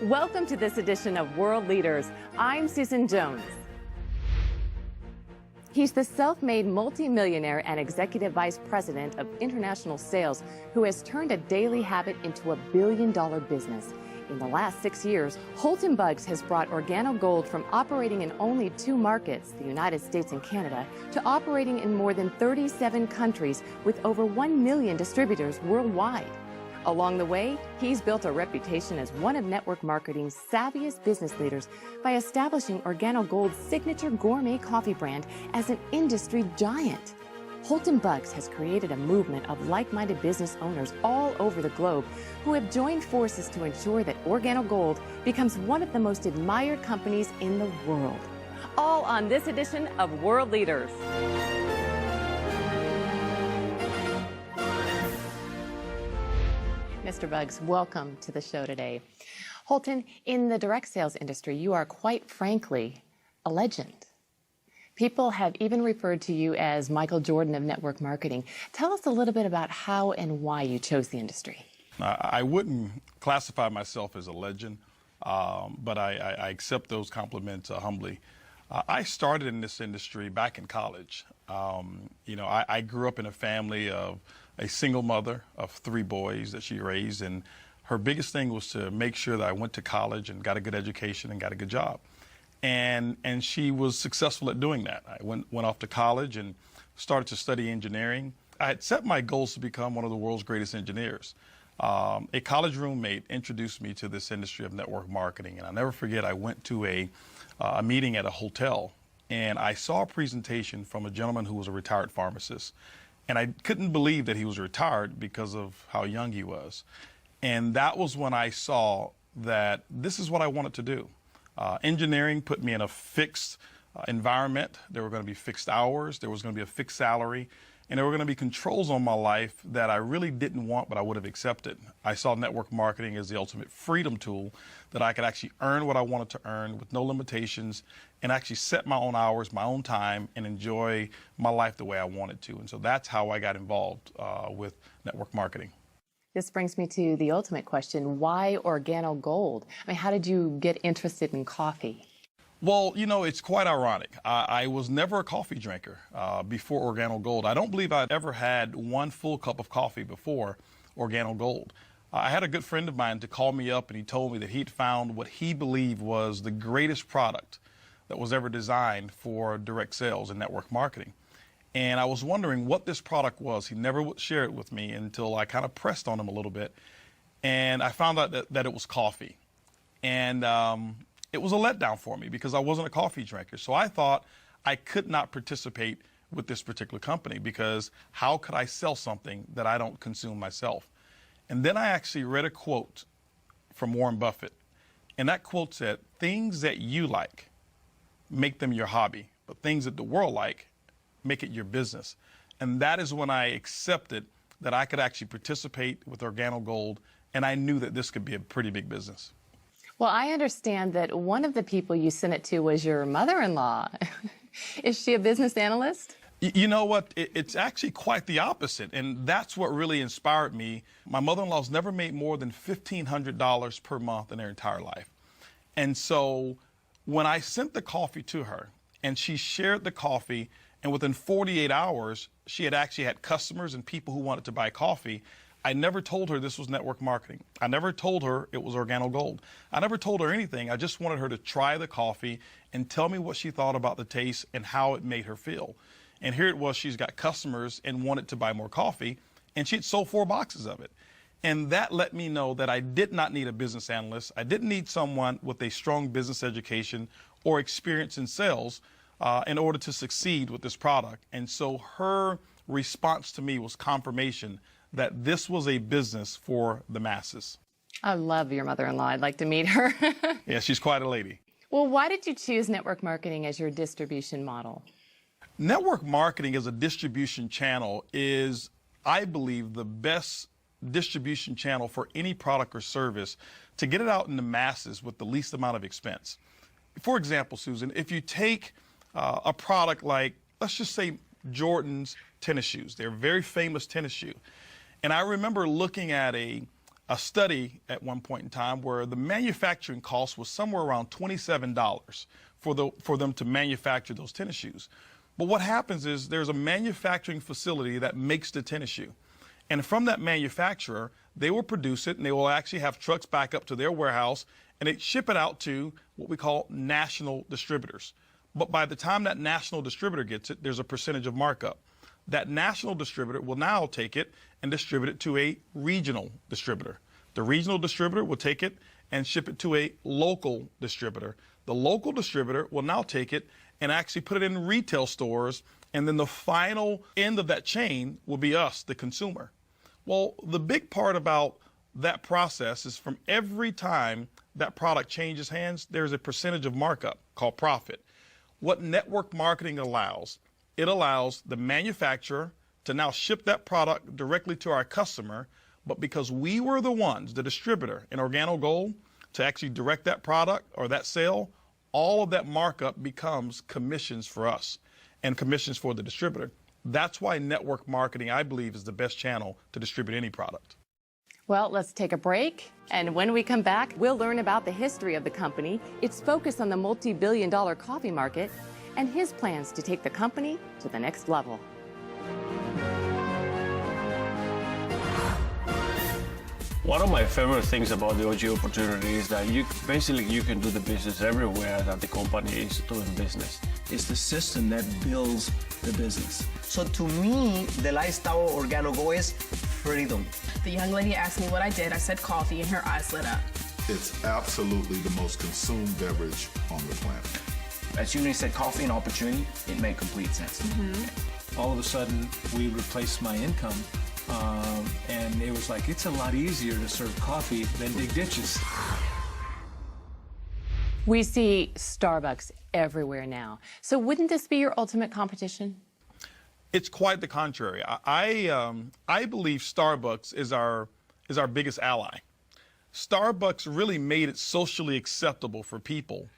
Welcome to this edition of World Leaders. I'm Susan Jones. He's the self-made multimillionaire and executive vice president of international sales who has turned a daily habit into a billion-dollar business. In the last 6 years, Holton has brought Organogold from operating in only 2 markets, the United States and Canada, to operating in more than 37 countries with over 1 million distributors worldwide. Along the way, he's built a reputation as one of network marketing's savviest business leaders by establishing Organogold's signature gourmet coffee brand as an industry giant. Holton has created a movement of like-minded business owners all over the globe who have joined forces to ensure that Organogold becomes one of the most admired companies in the world. All on this edition of World Leaders. Mr. Buggs, welcome to the show today. Holton, in the direct sales industry, you are quite frankly a legend. People have even referred to you as Michael Jordan of network marketing. Tell us a little bit about how and why you chose the industry. I wouldn't classify myself as a legend, but I accept those compliments humbly. I started in this industry back in college. I grew up in a family of a single mother of 3 boys that she raised, and her biggest thing was to make sure that I went to college and got a good education and got a good job. And she was successful at doing that. I went off to college and started to study engineering. I had set my goals to become one of the world's greatest engineers. A college roommate introduced me to this industry of network marketing, and I'll never forget, I went to a meeting at a hotel, and I saw a presentation from a gentleman who was a retired pharmacist. And I couldn't believe that he was retired because of how young he was. And that was when I saw that this is what I wanted to do. Engineering put me in a fixed environment. There were going to be fixed hours. There was going to be a fixed salary. And there were going to be controls on my life that I really didn't want, but I would have accepted. I saw network marketing as the ultimate freedom tool that I could actually earn what I wanted to earn with no limitations and actually set my own hours, my own time, and enjoy my life the way I wanted to. And so that's how I got involved with network marketing. This brings me to the ultimate question. Why Organogold? I mean, how did you get interested in coffee? Well, it's quite ironic. I was never a coffee drinker before Organogold. I don't believe I'd ever had one full cup of coffee before Organogold. I had a good friend of mine to call me up, and he told me that he'd found what he believed was the greatest product that was ever designed for direct sales and network marketing. And I was wondering what this product was. He never would share it with me until I kind of pressed on him a little bit. And I found out that it was coffee. And it was a letdown for me because I wasn't a coffee drinker. So I thought I could not participate with this particular company because how could I sell something that I don't consume myself? And then I actually read a quote from Warren Buffett. And that quote said, "Things that you like, make them your hobby, but things that the world like, make it your business." And that is when I accepted that I could actually participate with Organogold, and I knew that this could be a pretty big business. Well, I understand that one of the people you sent it to was your mother-in-law. Is she a business analyst? You know what? It's actually quite the opposite, and that's what really inspired me. My mother-in-law's never made more than $1,500 per month in her entire life. And so when I sent the coffee to her, and she shared the coffee, and within 48 hours, she had actually had customers and people who wanted to buy coffee. I never told her this was network marketing. I never told her it was Organogold. I never told her anything. I just wanted her to try the coffee and tell me what she thought about the taste and how it made her feel. And here it was, she's got customers and wanted to buy more coffee, and she had sold 4 boxes of it. And that let me know that I did not need a business analyst. I didn't need someone with a strong business education or experience in sales in order to succeed with this product. And so her response to me was confirmation that this was a business for the masses. I love your mother-in-law. I'd like to meet her. Yeah, she's quite a lady. Well, why did you choose network marketing as your distribution model? Network marketing as a distribution channel is, I believe, the best distribution channel for any product or service to get it out in the masses with the least amount of expense. For example, Susan, if you take a product like, let's just say Jordan's tennis shoes. They're a very famous tennis shoe. And I remember looking at a a study at one point in time where the manufacturing cost was somewhere around $27 for them to manufacture those tennis shoes. But what happens is there's a manufacturing facility that makes the tennis shoe. And from that manufacturer, they will produce it, and they will actually have trucks back up to their warehouse, and they ship it out to what we call national distributors. But by the time that national distributor gets it, there's a percentage of markup. That national distributor will now take it and distribute it to a regional distributor. The regional distributor will take it and ship it to a local distributor. The local distributor will now take it and actually put it in retail stores, and then the final end of that chain will be us, the consumer. Well, the big part about that process is from every time that product changes hands, there's a percentage of markup called profit. What network marketing allows, it allows the manufacturer to now ship that product directly to our customer, but because we were the ones, the distributor in OrganoGold, to actually direct that product or that sale, all of that markup becomes commissions for us and commissions for the distributor. That's why network marketing, I believe, is the best channel to distribute any product. Well, let's take a break. And when we come back, we'll learn about the history of the company, its focus on the multi-billion-dollar coffee market, and his plans to take the company to the next level. One of my favorite things about the OG opportunity is that you can do the business everywhere that the company is doing business. It's the system that builds the business. So to me, the lifestyle of OrganoGold is freedom. The young lady asked me what I did. I said coffee, and her eyes lit up. It's absolutely the most consumed beverage on the planet. As soon as you said coffee and opportunity, it made complete sense. All of a sudden, we replaced my income, and it was like, it's a lot easier to serve coffee than dig ditches. We see Starbucks everywhere now. So wouldn't this be your ultimate competition? It's quite the contrary. I believe Starbucks is our biggest ally. Starbucks really made it socially acceptable for people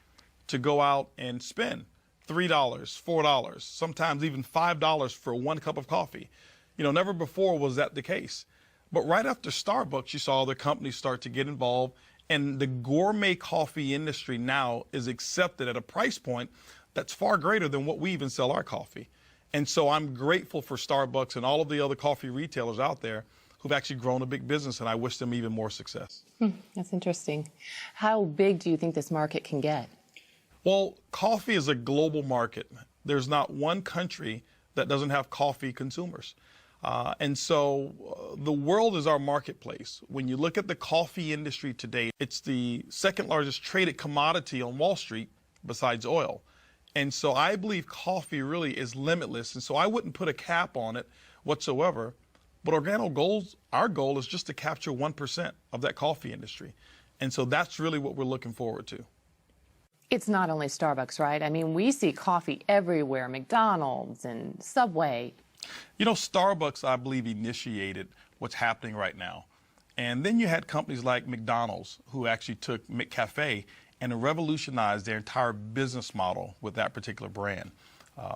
to go out and spend $3, $4, sometimes even $5 for one cup of coffee. You know, never before was that the case. But right after Starbucks, you saw other companies start to get involved, and the gourmet coffee industry now is accepted at a price point that's far greater than what we even sell our coffee. And so I'm grateful for Starbucks and all of the other coffee retailers out there who've actually grown a big business, and I wish them even more success. That's interesting. How big do you think this market can get? Well, coffee is a global market. There's not one country that doesn't have coffee consumers. And so the world is our marketplace. When you look at the coffee industry today, it's the second largest traded commodity on Wall Street besides oil. And so I believe coffee really is limitless. And so I wouldn't put a cap on it whatsoever. But OrganoGold's, our goal is just to capture 1% of that coffee industry. And so that's really what we're looking forward to. It's not only Starbucks, right? I mean, we see coffee everywhere, McDonald's and Subway. You know, Starbucks, I believe, initiated what's happening right now. And then you had companies like McDonald's who actually took McCafe and revolutionized their entire business model with that particular brand.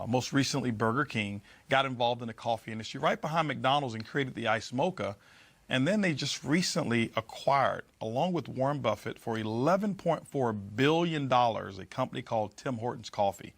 Most recently, Burger King got involved in the coffee industry right behind McDonald's and created the Iced Mocha. And then they just recently acquired, along with Warren Buffett, for $11.4 billion, a company called Tim Hortons Coffee.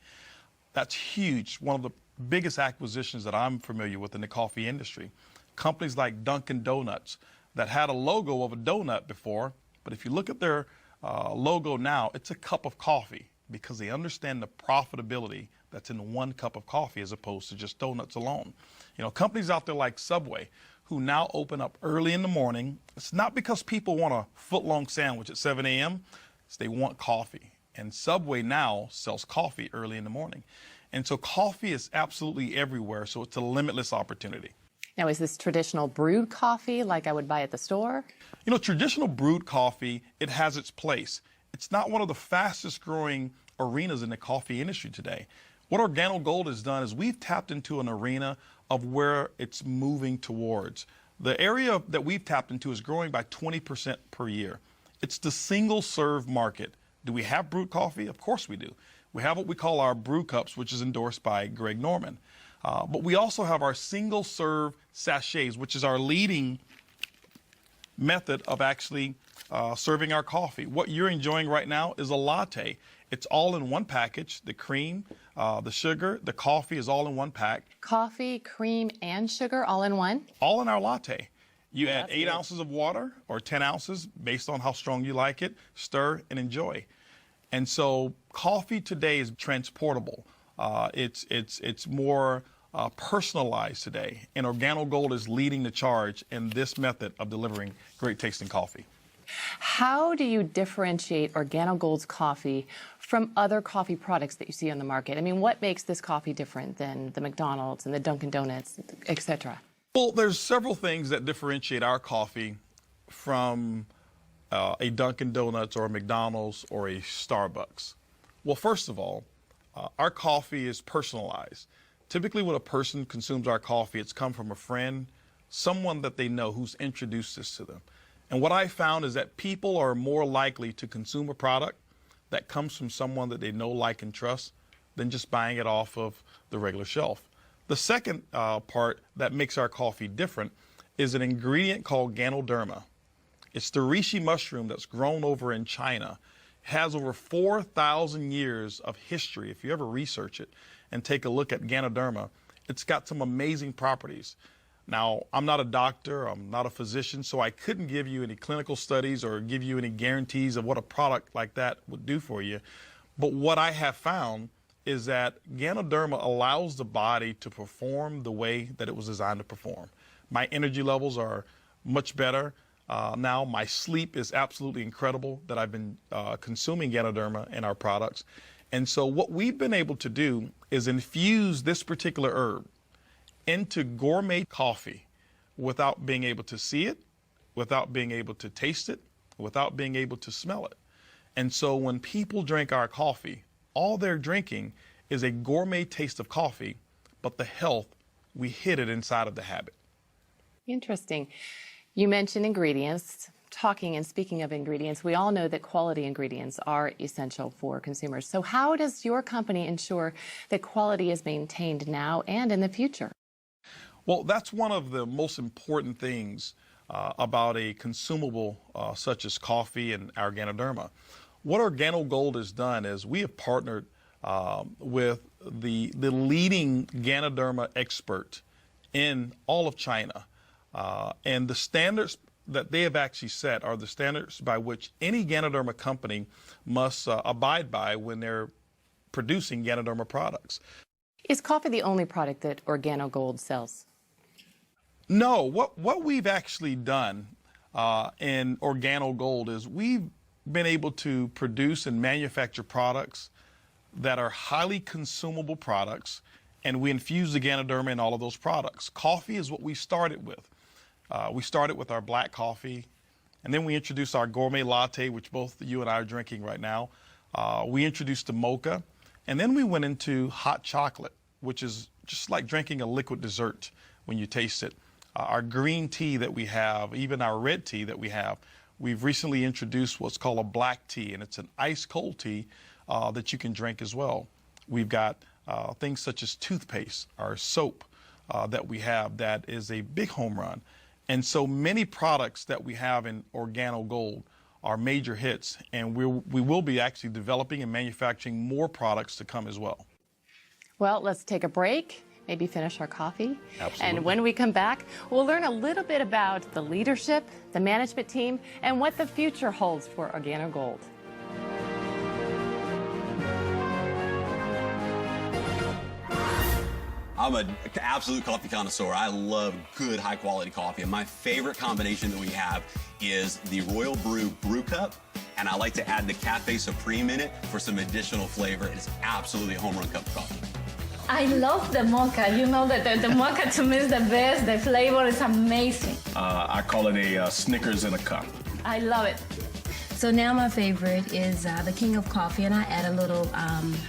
That's huge, one of the biggest acquisitions that I'm familiar with in the coffee industry. Companies like Dunkin' Donuts that had a logo of a donut before, but if you look at their logo now, it's a cup of coffee because they understand the profitability that's in one cup of coffee as opposed to just donuts alone. You know, companies out there like Subway, who now open up early in the morning. It's not because people want a foot-long sandwich at 7 a.m. It's they want coffee. And Subway now sells coffee early in the morning. And so coffee is absolutely everywhere, so it's a limitless opportunity. Now, is this traditional brewed coffee like I would buy at the store? You know, traditional brewed coffee, it has its place. It's not one of the fastest growing arenas in the coffee industry today. What OrganoGold has done is we've tapped into an arena of where it's moving towards. The area that we've tapped into is growing by 20% per year. It's the single serve market. Do we have brewed coffee? Of course we do. We have what we call our brew cups, which is endorsed by Greg Norman. But we also have our single serve sachets, which is our leading method of actually serving our coffee. What you're enjoying right now is a latte. It's all in one package. The cream, the sugar, the coffee is all in one pack. Coffee, cream, and sugar all in one? All in our latte. You add 8 ounces of water or 10 ounces based on how strong you like it, stir and enjoy. And so coffee today is transportable. It's more personalized today, and OrganoGold is leading the charge in this method of delivering great tasting coffee. How do you differentiate OrganoGold's coffee from other coffee products that you see on the market? I mean, what makes this coffee different than the McDonald's and the Dunkin' Donuts, etc.? Well, there's several things that differentiate our coffee from a Dunkin' Donuts or a McDonald's or a Starbucks. Well, first of all, our coffee is personalized. Typically when a person consumes our coffee, it's come from a friend, someone that they know who's introduced this to them. And what I found is that people are more likely to consume a product that comes from someone that they know, like, and trust than just buying it off of the regular shelf. The second part that makes our coffee different is an ingredient called Ganoderma. It's the reishi mushroom that's grown over in China. It has over 4,000 years of history. If you ever research it and take a look at Ganoderma, it's got some amazing properties. Now, I'm not a doctor, I'm not a physician, so I couldn't give you any clinical studies or give you any guarantees of what a product like that would do for you. But what I have found is that Ganoderma allows the body to perform the way that it was designed to perform. My energy levels are much better. Now my sleep is absolutely incredible that I've been consuming Ganoderma in our products. And so what we've been able to do is infuse this particular herb into gourmet coffee without being able to see it, without being able to taste it, without being able to smell it. And so when people drink our coffee, all they're drinking is a gourmet taste of coffee, but the health, we hid it inside of the habit. Interesting. You mentioned ingredients. Talking and speaking of ingredients, we all know that quality ingredients are essential for consumers. So how does your company ensure that quality is maintained now and in the future? Well, that's one of the most important things about a consumable such as coffee and our Ganoderma. What OrganoGold has done is we have partnered with the leading Ganoderma expert in all of China. And the standards that they have actually set are the standards by which any Ganoderma company must abide by when they're producing Ganoderma products. Is coffee the only product that OrganoGold sells? No, what we've actually done in OrganoGold is we've been able to produce and manufacture products that are highly consumable products, and we infuse the Ganoderma in all of those products. Coffee is what we started with. We started with our black coffee, and then we introduced our gourmet latte, which both you and I are drinking right now. We introduced the mocha, and then we went into hot chocolate, which is just like drinking a liquid dessert when you taste it. Our green tea that we have, even our red tea that we have, we've recently introduced what's called a black tea, and it's an ice cold tea that you can drink as well. We've got things such as toothpaste, our soap that we have that is a big home run. And so many products that we have in OrganoGold are major hits, and we will be actually developing and manufacturing more products to come as well. Well, let's take a break, maybe finish our coffee. Absolutely. And when we come back, we'll learn a little bit about the leadership, the management team, and what the future holds for OrganoGold. I'm an absolute coffee connoisseur. I love good, high-quality coffee, and my favorite combination that we have is the Royal Brew Brew Cup, and I like to add the Cafe Supreme in it for some additional flavor. It's absolutely a home run cup of coffee. I love the mocha. You know that the mocha to me is the best. The flavor is amazing. I call it a Snickers in a cup. I love it. So now my favorite is the King of Coffee, and I add a little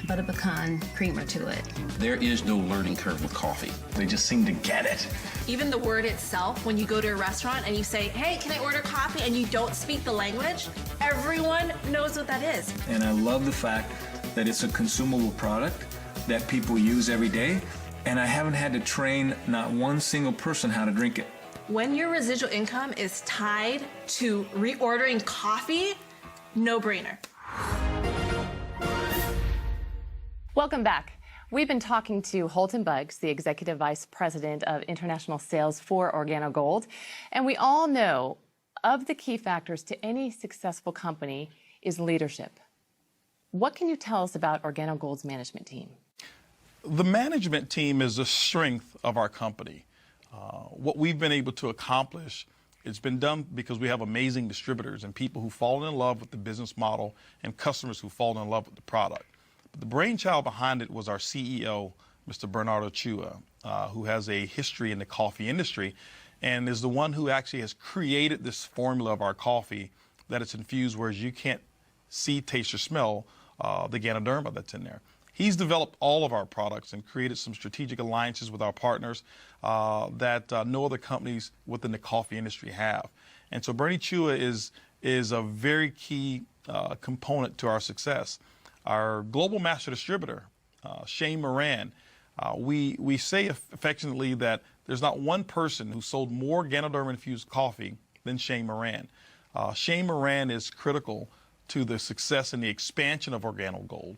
butter pecan creamer to it. There is no learning curve with coffee. They just seem to get it. Even the word itself, when you go to a restaurant and you say, hey, can I order coffee, and you don't speak the language, everyone knows what that is. And I love the fact that it's a consumable product that people use every day, and I haven't had to train not one single person how to drink it. When your residual income is tied to reordering coffee, no brainer. Welcome back. We've been talking to Holton Buggs, the Executive Vice President of International Sales for OrganoGold. And we all know of the key factors to any successful company is leadership. What can you tell us about OrganoGold's management team? The management team is the strength of our company. What we've been able to accomplish, it's been done because we have amazing distributors and people who fall in love with the business model and customers who fall in love with the product. But the brainchild behind it was our CEO, Mr. Bernardo Chua, who has a history in the coffee industry and is the one who actually has created this formula of our coffee that it's infused, whereas you can't see, taste, or smell the Ganoderma that's in there. He's developed all of our products and created some strategic alliances with our partners that no other companies within the coffee industry have. And so Bernie Chua is a very key component to our success. Our global master distributor, Shane Moran, we say affectionately that there's not one person who sold more Ganoderma-infused coffee than Shane Moran. Shane Moran is critical to the success and the expansion of OrganoGold,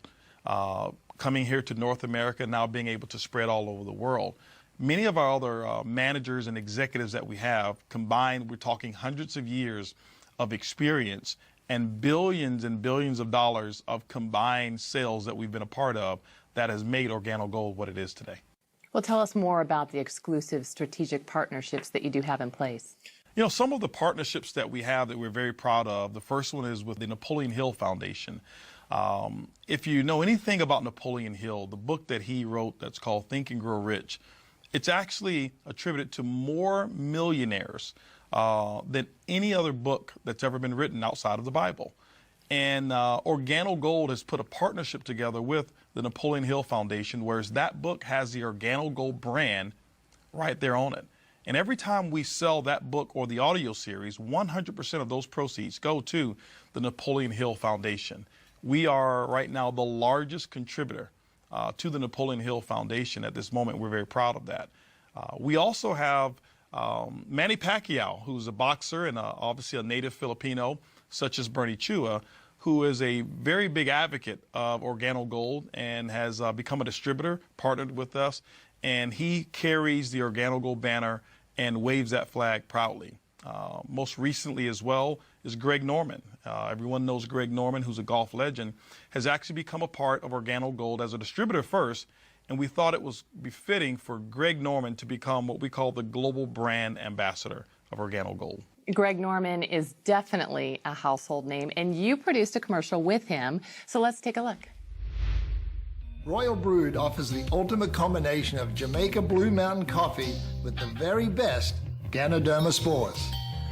coming here to North America, now being able to spread all over the world. Many of our other managers and executives that we have combined, we're talking hundreds of years of experience and billions of dollars of combined sales that we've been a part of that has made OrganoGold what it is today. Well, tell us more about the exclusive strategic partnerships that you do have in place. You know, some of the partnerships that we have that we're very proud of, the first one is with the Napoleon Hill Foundation. If you know anything about Napoleon Hill, the book that he wrote that's called Think and Grow Rich, it's actually attributed to more millionaires than any other book that's ever been written outside of the Bible. And OrganoGold has put a partnership together with the Napoleon Hill Foundation, whereas that book has the OrganoGold brand right there on it. And every time we sell that book or the audio series, 100% of those proceeds go to the Napoleon Hill Foundation. We are right now the largest contributor to the Napoleon Hill Foundation at this moment. We're very proud of that. We also have Manny Pacquiao, who's a boxer and obviously a native Filipino, such as Bernie Chua, who is a very big advocate of OrganoGold and has become a distributor, partnered with us, and he carries the OrganoGold banner and waves that flag proudly. Most recently as well is Greg Norman. Everyone knows Greg Norman, who's a golf legend, has actually become a part of OrganoGold as a distributor first, and we thought it was befitting for Greg Norman to become what we call the global brand ambassador of OrganoGold. Greg Norman is definitely a household name, and you produced a commercial with him, so let's take a look. Royal Brewed offers the ultimate combination of Jamaica Blue Mountain coffee with the very best Ganoderma spores.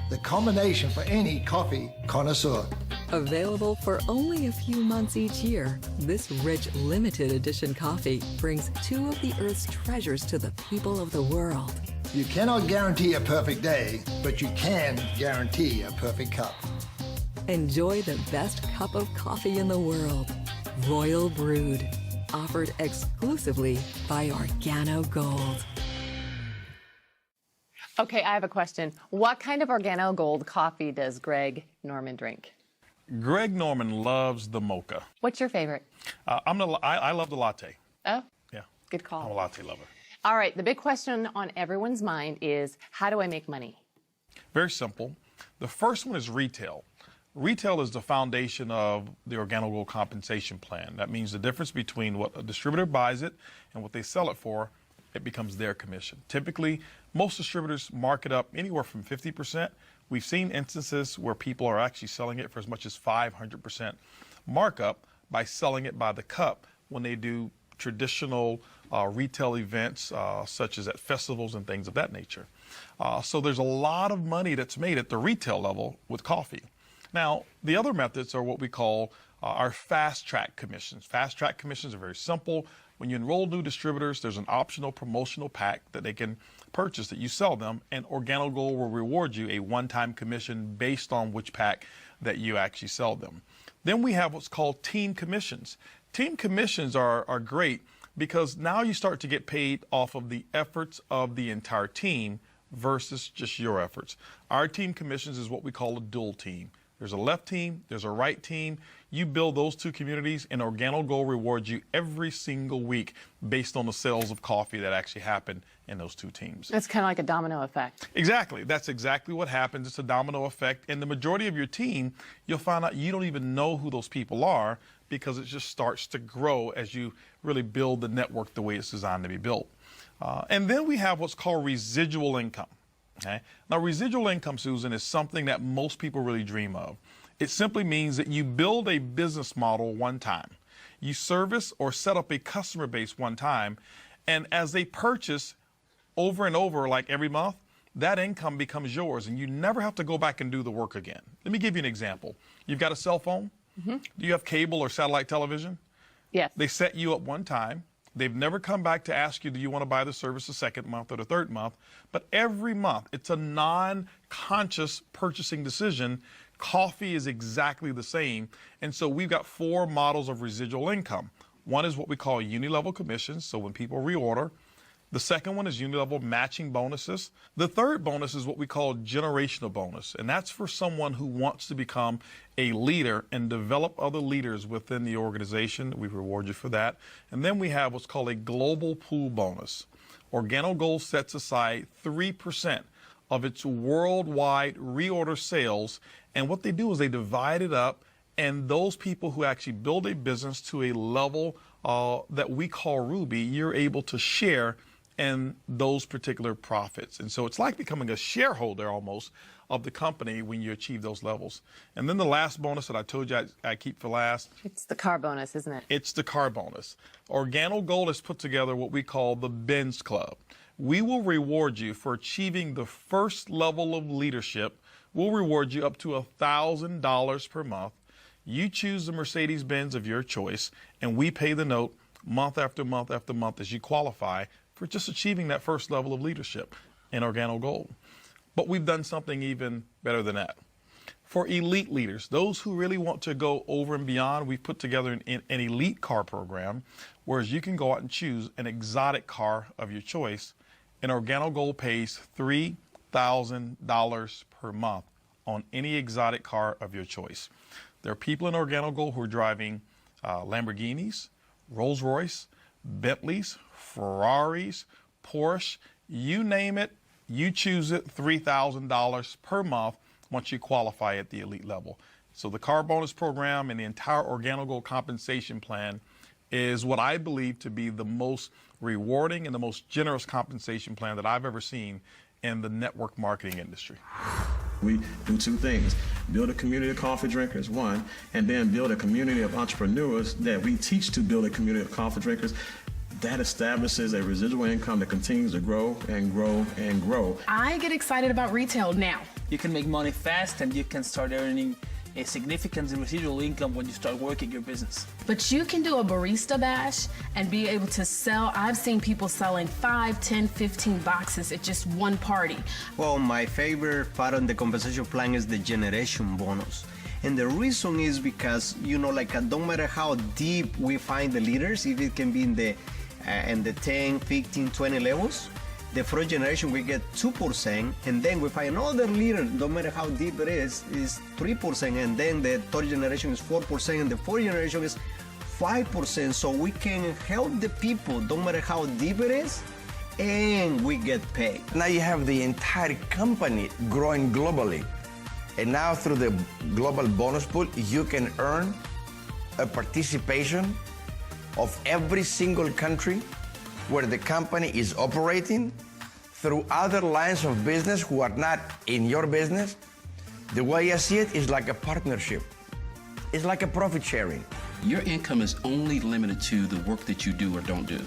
The combination for any coffee connoisseur. Available for only a few months each year, this rich limited edition coffee brings two of the Earth's treasures to the people of the world. You cannot guarantee a perfect day, but you can guarantee a perfect cup. Enjoy the best cup of coffee in the world. Royal Brewed. Offered exclusively by OrganoGold. Okay, I have a question. What kind of OrganoGold coffee does Greg Norman drink? Greg Norman loves the mocha. What's your favorite? I love the latte. Oh, yeah. Good call. I'm a latte lover. All right, the big question on everyone's mind is, how do I make money? Very simple. The first one is retail. Retail is the foundation of the OrganoGold compensation plan. That means the difference between what a distributor buys it and what they sell it for, it becomes their commission. Typically, most distributors mark it up anywhere from 50%. We've seen instances where people are actually selling it for as much as 500% markup by selling it by the cup when they do traditional retail events such as at festivals and things of that nature. So there's a lot of money that's made at the retail level with coffee. Now, the other methods are what we call our fast-track commissions. Fast-track commissions are very simple. When you enroll new distributors, there's an optional promotional pack that they can purchase that you sell them, and OrganoGold will reward you a one-time commission based on which pack that you actually sell them. Then we have what's called team commissions. Team commissions are great because now you start to get paid off of the efforts of the entire team versus just your efforts. Our team commissions is what we call a dual team. There's a left team, there's a right team. You build those two communities, and OrganoGold rewards you every single week based on the sales of coffee that actually happen in those two teams. It's kind of like a domino effect. Exactly. That's exactly what happens. It's a domino effect. And the majority of your team, you'll find out you don't even know who those people are because it just starts to grow as you really build the network the way it's designed to be built. And then we have what's called residual income. Okay? Now, residual income, Susan, is something that most people really dream of. It simply means that you build a business model one time. You service or set up a customer base one time, and as they purchase over and over, like every month, that income becomes yours, and you never have to go back and do the work again. Let me give you an example. You've got a cell phone. Do you have cable or satellite television? Yes. They set you up one time. They've never come back to ask you, do you want to buy the service the second month or the third month? But every month, it's a non-conscious purchasing decision. Coffee is exactly the same. And so we've got 4 models of residual income. One is what we call uni-level commissions, so when people reorder. The second one is uni-level matching bonuses. The third bonus is what we call generational bonus, and that's for someone who wants to become a leader and develop other leaders within the organization. We reward you for that. And then we have what's called a global pool bonus. OrganoGold sets aside 3% of its worldwide reorder sales, and what they do is they divide it up, and those people who actually build a business to a level that we call Ruby, you're able to share in those particular profits. And so it's like becoming a shareholder almost of the company when you achieve those levels. And then the last bonus that I told you I keep for last. It's the car bonus, isn't it? It's the car bonus. OrganoGold has put together what we call the Benz Club. We will reward you for achieving the first level of leadership. We'll reward you up to $1,000 per month. You choose the Mercedes-Benz of your choice, and we pay the note month after month after month as you qualify for just achieving that first level of leadership in OrganoGold. But we've done something even better than that. For elite leaders, those who really want to go over and beyond, we've put together an elite car program, whereas you can go out and choose an exotic car of your choice, and OrganoGold pays $3,000 per month on any exotic car of your choice. There are people in OrganoGold who are driving Lamborghinis, Rolls-Royce, Bentleys, Ferraris, Porsche, you name it, you choose it, $3,000 per month once you qualify at the elite level. So the car bonus program and the entire OrganoGold compensation plan is what I believe to be the most rewarding and the most generous compensation plan that I've ever seen in the network marketing industry. We do 2 things: build a community of coffee drinkers, one, and then build a community of entrepreneurs that we teach to build a community of coffee drinkers. That establishes a residual income that continues to grow and grow and grow. I get excited about retail now. You can make money fast, and you can start earning a significant residual income when you start working your business. But you can do a barista bash and be able to sell. I've seen people selling 5, 10, 15 boxes at just one party. Well, my favorite part on the compensation plan is the generation bonus. And the reason is because, no matter how deep we find the leaders, if it can be in the 10, 15, 20 levels, the first generation we get 2%, and then we find another leader, no matter how deep it is 3%, and then the third generation is 4%, and the fourth generation is 5%. So we can help the people, no matter how deep it is, and we get paid. Now you have the entire company growing globally. And now through the global bonus pool, you can earn a participation of every single country where the company is operating through other lines of business who are not in your business. The way I see it is like a partnership. It's like a profit sharing. Your income is only limited to the work that you do or don't do.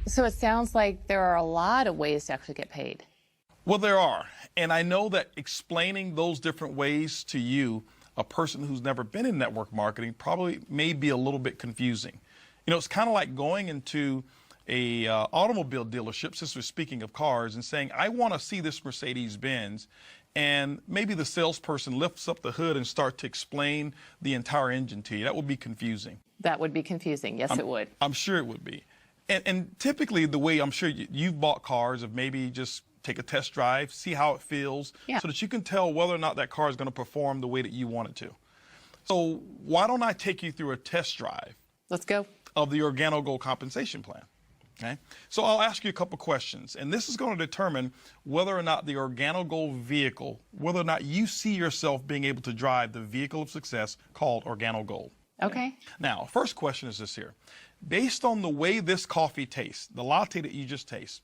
So it sounds like there are a lot of ways to actually get paid. Well, there are. And I know that explaining those different ways to you, a person who's never been in network marketing, probably may be a little bit confusing. It's kind of like going into a automobile dealership, since we're speaking of cars, and saying, I want to see this Mercedes-Benz, and maybe the salesperson lifts up the hood and starts to explain the entire engine to you. That would be confusing. That would be confusing. Yes, it would. I'm sure it would be. And typically the way I'm sure you've bought cars of maybe just take a test drive, see how it feels, so that you can tell whether or not that car is going to perform the way that you want it to. So why don't I take you through a test drive? Let's go. Of the OrganoGold compensation plan. Okay, so I'll ask you a couple questions, and this is going to determine whether or not the OrganoGold vehicle, whether or not you see yourself being able to drive the vehicle of success called OrganoGold. Okay. Now, first question is this here. Based on the way this coffee tastes, the latte that you just taste,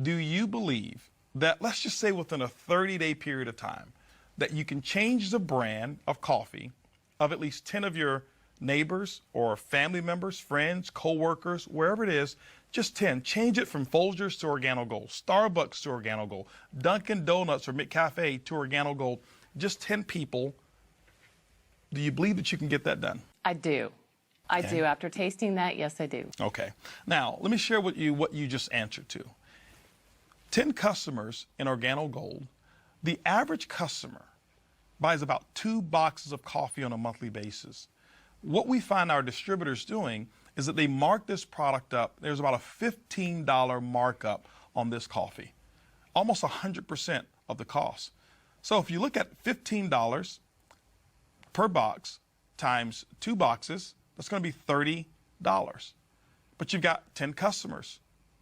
do you believe that, let's just say within a 30-day period of time, that you can change the brand of coffee of at least 10 of your neighbors or family members, friends, co-workers, wherever it is, just 10. Change it from Folgers to OrganoGold, Starbucks to OrganoGold, Dunkin' Donuts or McCafe to OrganoGold. Just 10 people. Do you believe that you can get that done? I do. I do. After tasting that, yes, I do. Okay. Now, let me share with you what you just answered to. 10 customers in OrganoGold, the average customer buys about 2 boxes of coffee on a monthly basis. What we find our distributors doing is that they mark this product up. There's about a $15 markup on this coffee, almost 100% of the cost. So if you look at $15 per box times 2 boxes, that's going to be $30. But you've got 10 customers.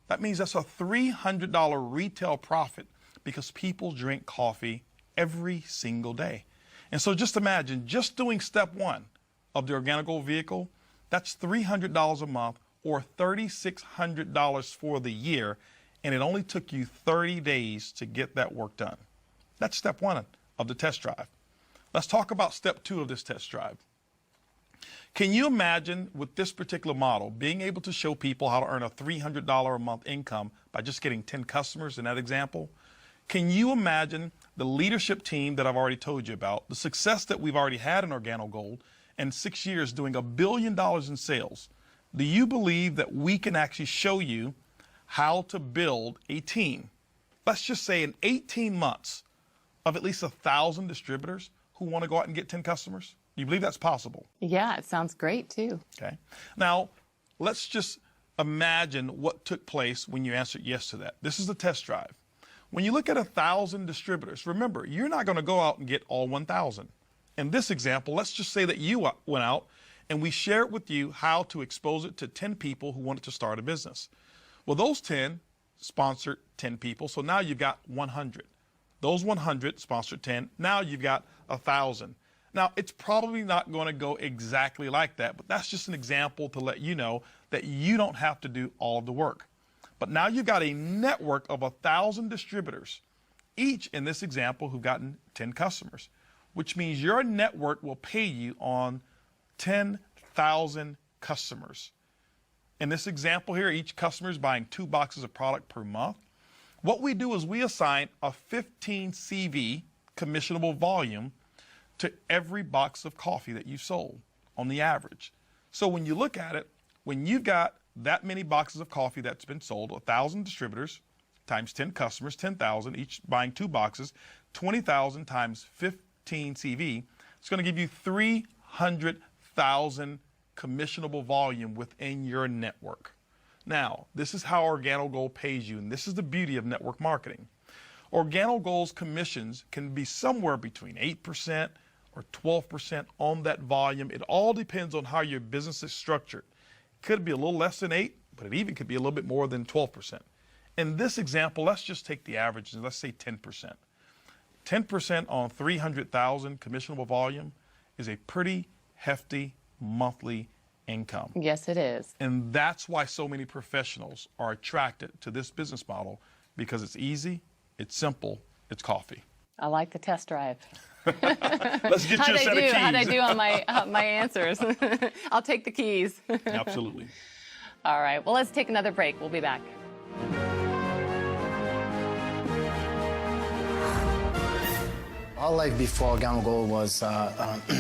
That means that's a $300 retail profit because people drink coffee every single day. And so just imagine, just doing step 1 of the OrganoGold vehicle, that's $300 a month or $3,600 for the year, and it only took you 30 days to get that work done. That's step 1 of the test drive. Let's talk about step 2 of this test drive. Can you imagine with this particular model being able to show people how to earn a $300 a month income by just getting 10 customers in that example? Can you imagine the leadership team that I've already told you about, the success that we've already had in OrganoGold, and 6 years doing $1 billion in sales? Do you believe that we can actually show you how to build a team, let's just say in 18 months, of at least 1,000 distributors who want to go out and get 10 customers? Do you believe that's possible? Yeah, it sounds great too. Okay. Now, let's just imagine what took place when you answered yes to that. This is the test drive. When you look at 1,000 distributors, remember, you're not going to go out and get all 1,000. In this example, let's just say that you went out and we shared with you how to expose it to 10 people who wanted to start a business. Well, those 10 sponsored 10 people, so now you've got 100. Those 100 sponsored 10, now you've got 1,000. Now, it's probably not going to go exactly like that, but that's just an example to let you know that you don't have to do all of the work. But now you've got a network of 1,000 distributors, each in this example who've gotten 10 customers, which means your network will pay you on 10,000 customers. In this example here, each customer is buying 2 boxes of product per month. What we do is we assign a 15 CV commissionable volume to every box of coffee that you sold on the average. So when you look at it, when you've got that many boxes of coffee that's been sold, 1,000 distributors times 10 customers, 10,000, each buying 2 boxes, 20,000 times 15 CV, it's going to give you 300,000 commissionable volume within your network. Now, this is how OrganoGold pays you, and this is the beauty of network marketing. OrganoGold's commissions can be somewhere between 8% or 12% on that volume. It all depends on how your business is structured. It could be a little less than 8, but it even could be a little bit more than 12%. In this example, let's just take the average and let's say 10%. 10% on 300,000 commissionable volume is a pretty hefty monthly income. Yes, it is. And that's why so many professionals are attracted to this business model, because it's easy, it's simple, it's coffee. I like the test drive. Let's get you a set of keys. How'd I do on my answers? I'll take the keys. Absolutely. All right. Well, let's take another break. We'll be back. Our life before OrganoGold was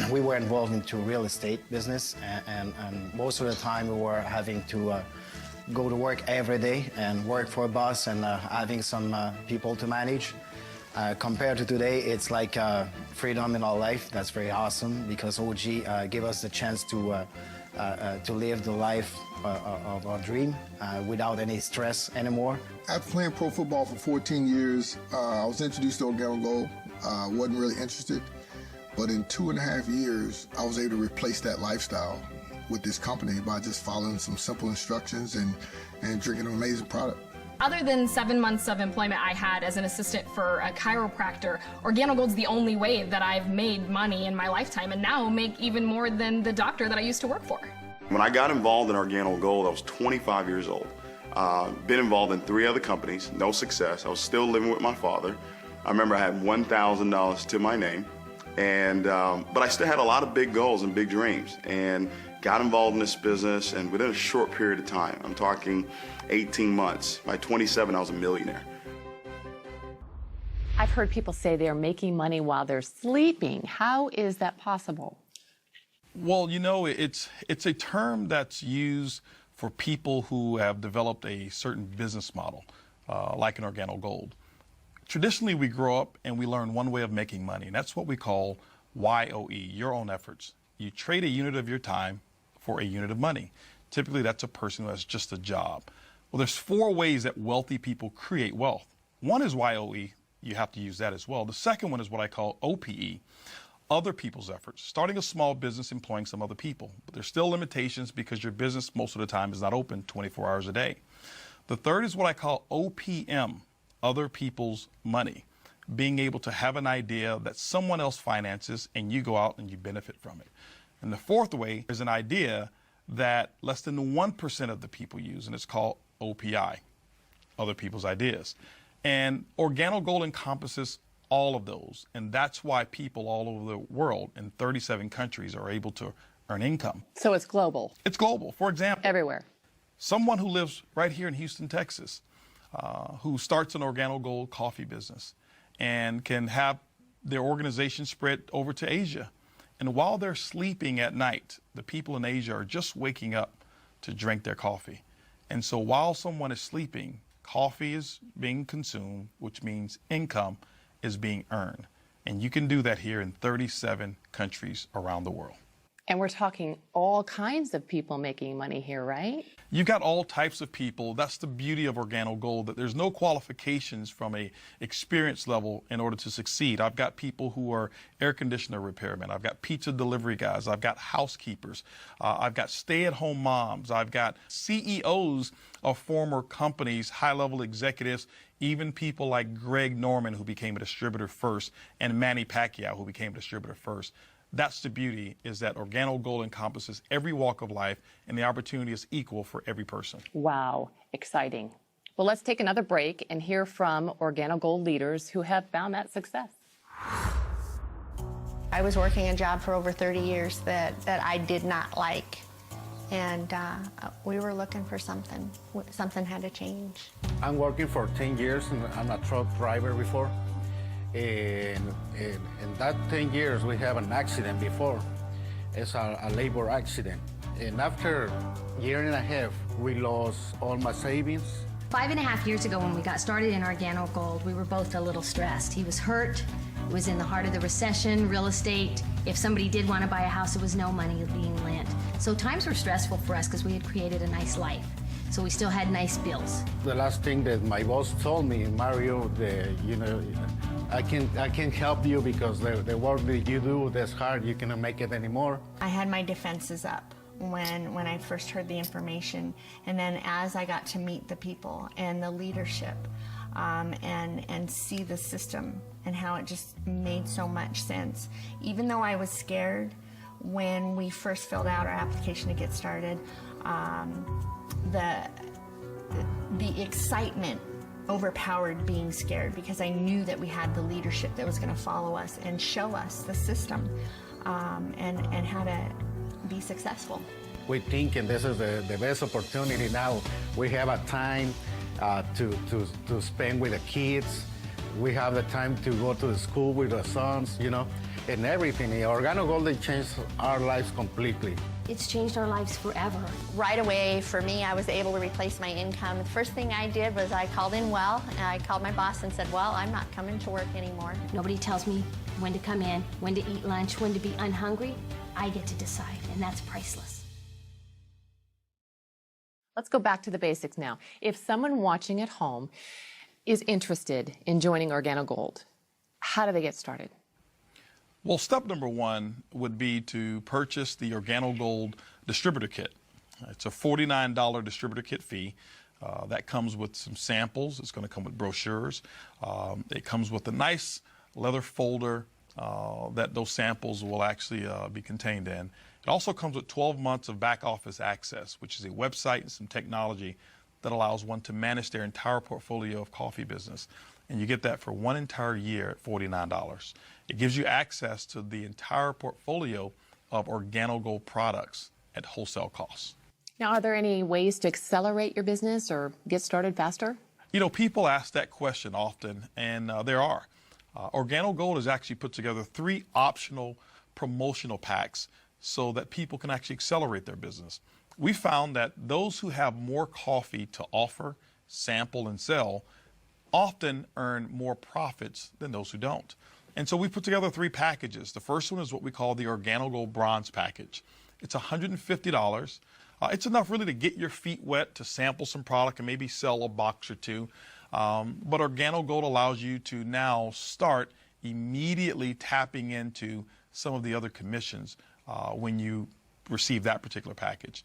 we were involved into real estate business, and most of the time we were having to go to work every day and work for a boss and having some people to manage. Compared to today, it's like freedom in our life. That's very awesome, because OG gave us the chance to to live the life of our dream without any stress anymore. After playing pro football for 14 years, I was introduced to Organo Gold. Wasn't really interested, but in 2.5 years, I was able to replace that lifestyle with this company by just following some simple instructions and drinking an amazing product. Other than 7 months of employment I had as an assistant for a chiropractor, Organo Gold's the only way that I've made money in my lifetime, and now make even more than the doctor that I used to work for. When I got involved in Organo Gold, I was 25 years old. Been involved in 3 other companies, no success. I was still living with my father. I remember I had $1,000 to my name, and but I still had a lot of big goals and big dreams, and got involved in this business, and within a short period of time, I'm talking 18 months, by 27 I was a millionaire. I've heard people say they're making money while they're sleeping. How is that possible? Well, you know, it's a term that's used for people who have developed a certain business model, like an Organo Gold. Traditionally, we grow up and we learn one way of making money, and that's what we call YOE, your own efforts. You trade a unit of your time for a unit of money. Typically, that's a person who has just a job. Well, there's 4 ways that wealthy people create wealth. One is YOE. You have to use that as well. The second one is what I call OPE, other people's efforts. Starting a small business, employing some other people. But there's still limitations because your business most of the time is not open 24 hours a day. The third is what I call OPM, other people's money. Being able to have an idea that someone else finances and you go out and you benefit from it. And the fourth way is an idea that less than 1% of the people use, and it's called OPI, other people's ideas. And Organo Gold encompasses all of those, and that's why people all over the world in 37 countries are able to earn income. So it's global. It's global. For example, everywhere. Someone who lives right here in Houston, Texas, who starts an Organo Gold coffee business and can have their organization spread over to Asia. And while they're sleeping at night, the people in Asia are just waking up to drink their coffee. And so while someone is sleeping, coffee is being consumed, which means income is being earned. And you can do that here in 37 countries around the world. And we're talking all kinds of people making money here, right? You've got all types of people. That's the beauty of Organo Gold, that there's no qualifications from a experience level in order to succeed. I've got people who are air conditioner repairmen. I've got pizza delivery guys. I've got housekeepers. I've got stay-at-home moms. I've got CEOs of former companies, high-level executives, even people like Greg Norman, who became a distributor first, and Manny Pacquiao, who became a distributor first. That's the beauty, is that Organo Gold encompasses every walk of life, and the opportunity is equal for every person. Wow, exciting. Well, let's take another break and hear from Organo Gold leaders who have found that success. I was working a job for over 30 years that I did not like, and we were looking for something. Something had to change. I'm working for 10 years, and I'm a truck driver before. In that 10 years, we have an accident before. It's a labor accident. And after a year and a half, we lost all my savings. 5.5 years ago when we got started in Organo Gold, we were both a little stressed. He was hurt. It was in the heart of the recession, real estate. If somebody did want to buy a house, there was no money being lent. So times were stressful for us because we had created a nice life. So we still had nice bills. The last thing that my boss told me, Mario, I can help you because the work that you do that's hard, you cannot make it anymore. I had my defenses up when I first heard the information, and then as I got to meet the people and the leadership and see the system and how it just made so much sense. Even though I was scared when we first filled out our application to get started, the excitement overpowered being scared because I knew that we had the leadership that was going to follow us and show us the system and how to be successful. We think, and this is the best opportunity now. We have a time to spend with the kids. We have the time to go to the school with the sons, and everything. Organo Gold changed our lives completely. It's changed our lives forever. Right away, for me, I was able to replace my income. The first thing I did was I called in well, and I called my boss and said, well, I'm not coming to work anymore. Nobody tells me when to come in, when to eat lunch, when to be unhungry. I get to decide, and that's priceless. Let's go back to the basics now. If someone watching at home is interested in joining OrganoGold, how do they get started? Well, step number one would be to purchase the OrganoGold distributor kit. It's a $49 distributor kit fee. That comes with some samples. It's going to come with brochures. It comes with a nice leather folder that those samples will actually be contained in. It also comes with 12 months of back office access, which is a website and some technology that allows one to manage their entire portfolio of coffee business. And you get that for one entire year at $49. It gives you access to the entire portfolio of OrganoGold products at wholesale costs. Now, are there any ways to accelerate your business or get started faster? You know, people ask that question often, and there are. OrganoGold has actually put together 3 optional promotional packs so that people can actually accelerate their business. We found that those who have more coffee to offer, sample, and sell often earn more profits than those who don't. And so we put together 3 packages. The first one is what we call the OrganoGold Bronze Package. It's $150. It's enough really to get your feet wet, to sample some product and maybe sell a box or 2. But OrganoGold allows you to now start immediately tapping into some of the other commissions when you receive that particular package.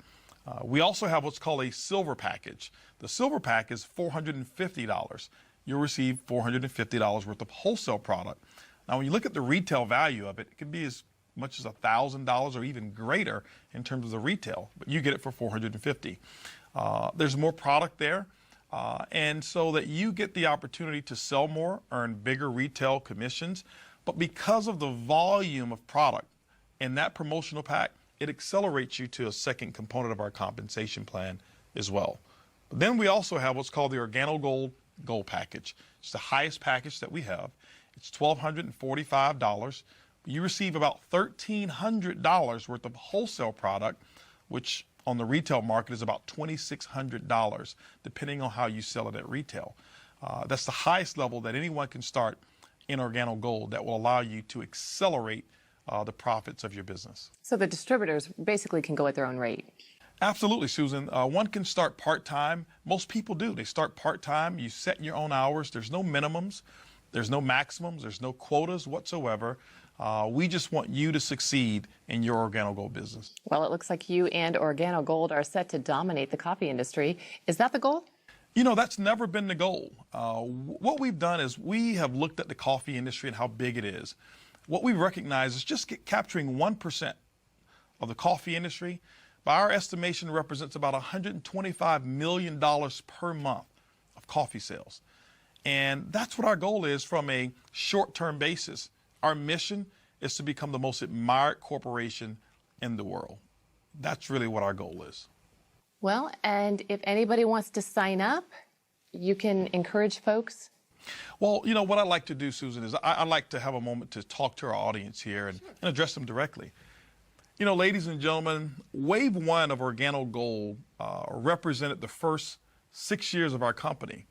We also have what's called a silver package. The silver pack is $450. You'll receive $450 worth of wholesale product. Now, when you look at the retail value of it, it can be as much as $1,000 or even greater in terms of the retail, but you get it for $450. There's more product there, and so that you get the opportunity to sell more, earn bigger retail commissions, but because of the volume of product in that promotional pack, it accelerates you to a second component of our compensation plan as well. But then we also have what's called the OrganoGold Gold Package. It's the highest package that we have. It's $1,245. You receive about $1,300 worth of wholesale product, which on the retail market is about $2,600, depending on how you sell it at retail. That's the highest level that anyone can start in OrganoGold that will allow you to accelerate the profits of your business. So the distributors basically can go at their own rate. Absolutely, Susan. One can start part-time. Most people do. They start part-time. You set your own hours. There's no minimums. There's no maximums. There's no quotas whatsoever. We just want you to succeed in your OrganoGold business. Well, it looks like you and OrganoGold are set to dominate the coffee industry. Is that the goal? You know, that's never been the goal. What we've done is we have looked at the coffee industry and how big it is. What we recognize is just capturing 1% of the coffee industry, by our estimation, represents about $125 million per month of coffee sales. And that's what our goal is from a short-term basis. Our mission is to become the most admired corporation in the world. That's really what our goal is. Well, and if anybody wants to sign up, you can encourage folks. Well, you know, what I'd like to do, Susan, is I'd like to have a moment to talk to our audience here and address them directly. You know, ladies and gentlemen, Wave 1 of OrganoGold represented the first 6 years of our company.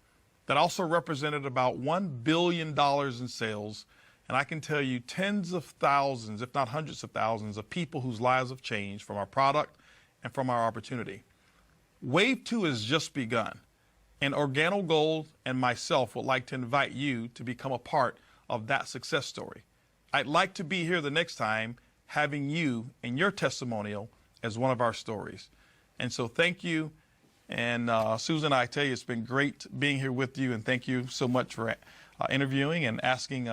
That also represented about $1 billion in sales. And I can tell you tens of thousands, if not hundreds of thousands, of people whose lives have changed from our product and from our opportunity. Wave 2 has just begun. And OrganoGold and myself would like to invite you to become a part of that success story. I'd like to be here the next time having you and your testimonial as one of our stories. And so thank you. And Susan, I tell you, it's been great being here with you. And thank you so much for interviewing and asking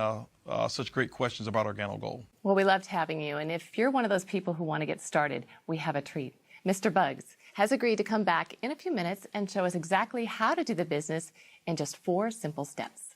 such great questions about OrganoGold. Well, we loved having you. And if you're one of those people who want to get started, we have a treat. Mr. Bugs has agreed to come back in a few minutes and show us exactly how to do the business in just 4 simple steps.